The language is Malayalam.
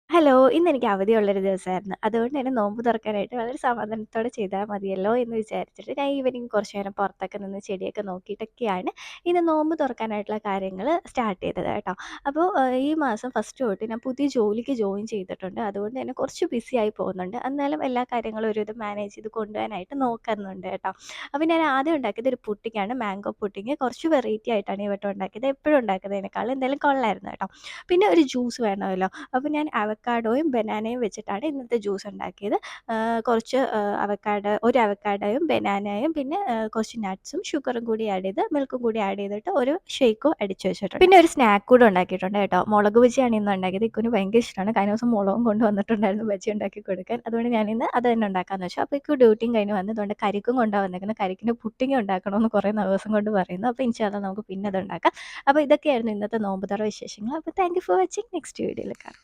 ഹലോ! ഇന്നെനിക്ക് അവധിയുള്ളൊരു ദിവസമായിരുന്നു. അതുകൊണ്ട് തന്നെ നോമ്പ് തുറക്കാനായിട്ട് വളരെ സമാധാനത്തോടെ ചെയ്താൽ മതിയല്ലോ എന്ന് വിചാരിച്ചിട്ട് ഞാൻ ഈവനിങ് കുറച്ച് നേരം പുറത്തൊക്കെ നിന്ന് ചെടിയൊക്കെ നോക്കിയിട്ടൊക്കെയാണ് ഇന്ന് നോമ്പ് തുറക്കാനായിട്ടുള്ള കാര്യങ്ങൾ സ്റ്റാർട്ട് ചെയ്തത് കേട്ടോ. അപ്പോൾ ഈ മാസം ഫസ്റ്റ് തൊട്ട് ഞാൻ പുതിയ ജോലിക്ക് ജോയിൻ ചെയ്തിട്ടുണ്ട്. അതുകൊണ്ട് തന്നെ കുറച്ച് ബിസിയായി പോകുന്നുണ്ട്. എന്നാലും എല്ലാ കാര്യങ്ങളും ഒരുവിധം മാനേജ് ചെയ്ത് കൊണ്ടുപോകാനായിട്ട് നോക്കുന്നുണ്ട് കേട്ടോ. അപ്പോൾ ഞാൻ ആദ്യം ഉണ്ടാക്കിയത് ഒരു പുഡിങ്ങാണ്. Mango pudding. കുറച്ച് വെറൈറ്റി ആയിട്ടാണ് ഈ വട്ടം ഉണ്ടാക്കിയത്. എപ്പോഴും ഉണ്ടാക്കുന്നതിനേക്കാളും എന്തായാലും കൊള്ളായിരുന്നു കേട്ടോ. പിന്നെ ഒരു ജ്യൂസ് വേണമല്ലോ. അപ്പോൾ ഞാൻ അവക്കാഡോയും ബനാനയും വെച്ചിട്ടാണ് ഇന്നത്തെ ജ്യൂസ് ഉണ്ടാക്കിയത്. കുറച്ച് ഒരു അവക്കാഡോയും ബനാനയും പിന്നെ കുറച്ച് നട്ട്സും ഷുഗറും കൂടി ആഡ് ചെയ്ത് മിൽക്കും കൂടി ആഡ് ചെയ്തിട്ട് ഒരു ഷേക്കും അടിച്ച് വെച്ചിട്ടുണ്ട്. പിന്നെ ഒരു സ്നാക്ക് കൂടെ ഉണ്ടാക്കിയിട്ടുണ്ട് കേട്ടോ. മുളക് ബജിയാണ് ഇന്ന് ഉണ്ടാക്കിയത്. ഇക്കുന് ഭയങ്കര ഇഷ്ടമാണ്. കഴിഞ്ഞ ദിവസം മുളകും കൊണ്ടുവന്നിട്ടുണ്ടായിരുന്നു ബജി ഉണ്ടാക്കി കൊടുക്കാൻ. അതുകൊണ്ട് ഞാനിന്ന് അത് തന്നെ ഉണ്ടാക്കാമെന്ന് വെച്ചു. അപ്പോൾ ഇക്കു ഡ്യൂട്ടിയും കഴിഞ്ഞ് വന്നതുകൊണ്ട് കരിക്കും കൊണ്ടാണ് വന്നേക്കുന്നത്. കരിക്കിൻ്റെ പുഡിങ് ഉണ്ടാക്കണമെന്ന് കുറേ ദിവസം കൊണ്ട് പറയുന്നു. അപ്പോൾ ഇൻഷാ അല്ലാഹ് നമുക്ക് പിന്നെ അത് ഉണ്ടാക്കാം. അപ്പോൾ ഇതൊക്കെയായിരുന്നു ഇന്നത്തെ നോമ്പ് തുറ വിശേഷങ്ങൾ. അപ്പോൾ thank you for watching. Next വീഡിയോയിൽ കാണാം.